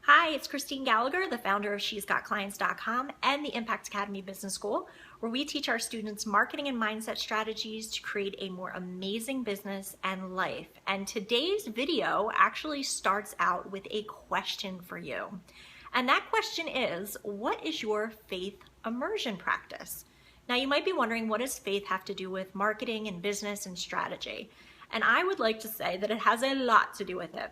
Hi, it's Christine Gallagher, the founder of She'sGotClients.com and the Impact Academy Business School, where we teach our students marketing and mindset strategies to create a more amazing business and life. And today's video actually starts out with a question for you. And that question is, what is your faith immersion practice? Now you might be wondering, what does faith have to do with marketing and business and strategy? And I would like to say that it has a lot to do with it.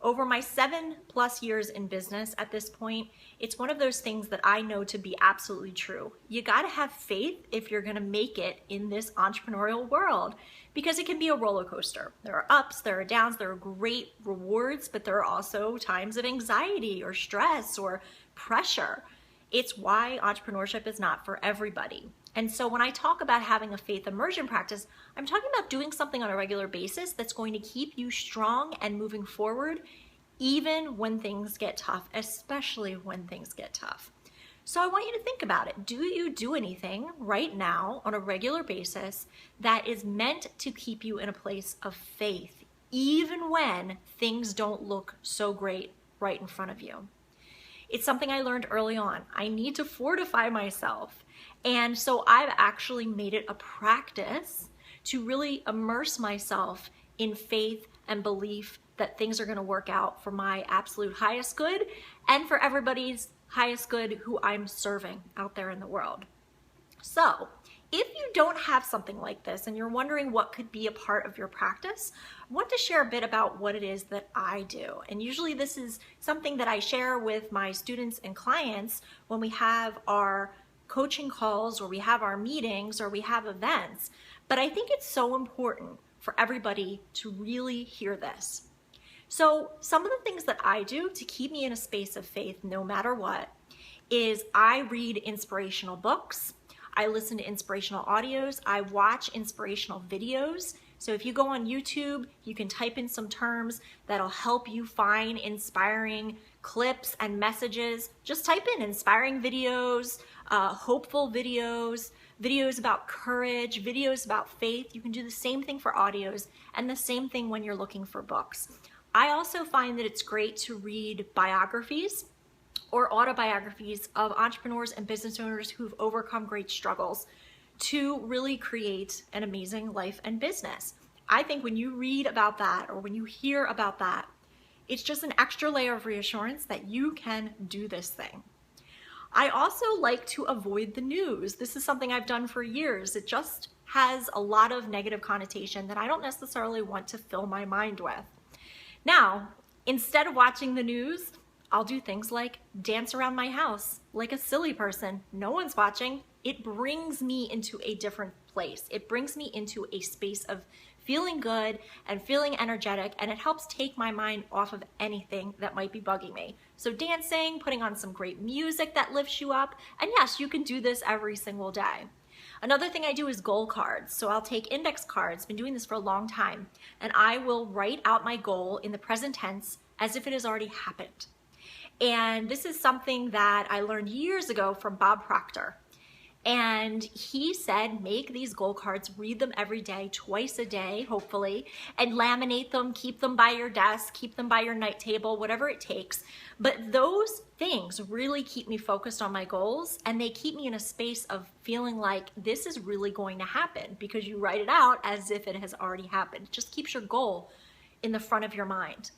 Over my 7+ years in business at this point, it's one of those things that I know to be absolutely true. You gotta have faith if you're gonna make it in this entrepreneurial world, because it can be a roller coaster. There are ups, there are downs, there are great rewards, but there are also times of anxiety or stress or pressure. It's why entrepreneurship is not for everybody. And so when I talk about having a faith immersion practice, I'm talking about doing something on a regular basis that's going to keep you strong and moving forward, even when things get tough, especially when things get tough. So I want you to think about it. Do you do anything right now on a regular basis that is meant to keep you in a place of faith, even when things don't look so great right in front of you? It's something I learned early on. I need to fortify myself. And so I've actually made it a practice to really immerse myself in faith and belief that things are going to work out for my absolute highest good and for everybody's highest good who I'm serving out there in the world. So if you don't have something like this and you're wondering what could be a part of your practice, I want to share a bit about what it is that I do. And usually this is something that I share with my students and clients when we have our coaching calls or we have our meetings or we have events. But I think it's so important for everybody to really hear this. So some of the things that I do to keep me in a space of faith no matter what is I read inspirational books. I listen to inspirational audios. I watch inspirational videos. So if you go on YouTube, you can type in some terms that'll help you find inspiring clips and messages. Just type in inspiring videos, hopeful videos, videos about courage, videos about faith. You can do the same thing for audios and the same thing when you're looking for books. I also find that it's great to read biographies or autobiographies of entrepreneurs and business owners who've overcome great struggles to really create an amazing life and business. I think when you read about that or when you hear about that, it's just an extra layer of reassurance that you can do this thing. I also like to avoid the news. This is something I've done for years. It just has a lot of negative connotation that I don't necessarily want to fill my mind with. Now, instead of watching the news, I'll do things like dance around my house like a silly person. No one's watching. It brings me into a different place. It brings me into a space of feeling good and feeling energetic, and it helps take my mind off of anything that might be bugging me. So dancing, putting on some great music that lifts you up, and yes, you can do this every single day. Another thing I do is goal cards. So I'll take index cards, been doing this for a long time, and I will write out my goal in the present tense as if it has already happened. And this is something that I learned years ago from Bob Proctor. And he said, make these goal cards, read them every day, twice a day, hopefully, and laminate them, keep them by your desk, keep them by your night table, whatever it takes. But those things really keep me focused on my goals, and they keep me in a space of feeling like this is really going to happen because you write it out as if it has already happened. It just keeps your goal in the front of your mind.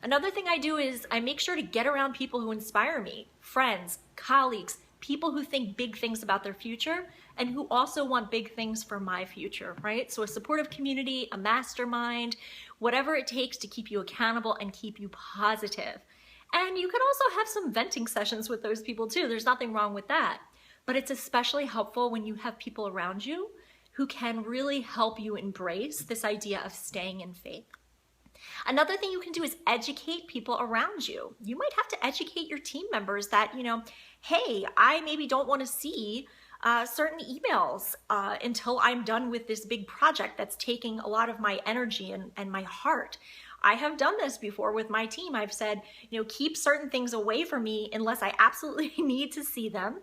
Another thing I do is I make sure to get around people who inspire me, friends, colleagues, people who think big things about their future and who also want big things for my future, right? So a supportive community, a mastermind, whatever it takes to keep you accountable and keep you positive. And you can also have some venting sessions with those people too. There's nothing wrong with that. But it's especially helpful when you have people around you who can really help you embrace this idea of staying in faith. Another thing you can do is educate people around you. You might have to educate your team members that, hey, I maybe don't want to see certain emails until I'm done with this big project that's taking a lot of my energy and my heart. I have done this before with my team. I've said, keep certain things away from me unless I absolutely need to see them.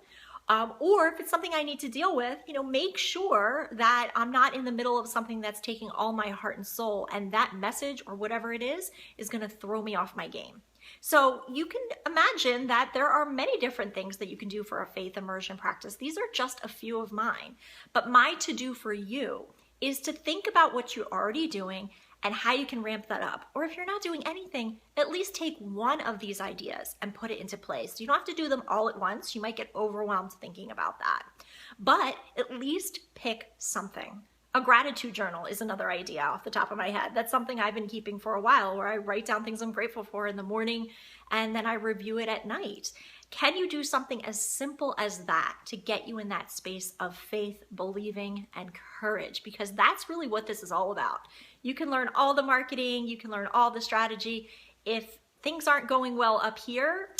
Or if it's something I need to deal with, make sure that I'm not in the middle of something that's taking all my heart and soul, and that message or whatever it is going to throw me off my game. So you can imagine that there are many different things that you can do for a faith immersion practice. These are just a few of mine. But my to-do for you is to think about what you're already doing and how you can ramp that up. Or if you're not doing anything, at least take one of these ideas and put it into place. You don't have to do them all at once. You might get overwhelmed thinking about that. But at least pick something. A gratitude journal is another idea off the top of my head. That's something I've been keeping for a while, where I write down things I'm grateful for in the morning and then I review it at night. Can you do something as simple as that to get you in that space of faith, believing, and courage? Because that's really what this is all about. You can learn all the marketing, you can learn all the strategy. If things aren't going well up here,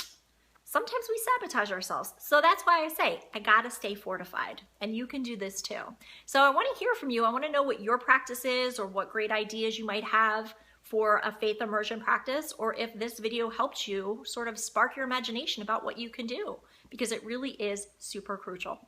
sometimes we sabotage ourselves. So that's why I say, I gotta stay fortified, and you can do this too. So I wanna hear from you. I wanna know what your practice is or what great ideas you might have for a faith immersion practice, or if this video helped you sort of spark your imagination about what you can do, because it really is super crucial.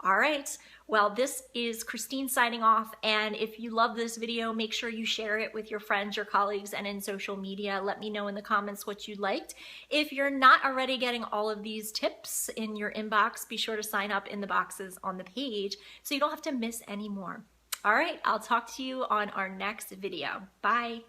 All right, well, this is Christine signing off, and if you love this video, make sure you share it with your friends, your colleagues, and in social media. Let me know in the comments what you liked. If you're not already getting all of these tips in your inbox, be sure to sign up in the boxes on the page so you don't have to miss any more. All right, I'll talk to you on our next video. Bye.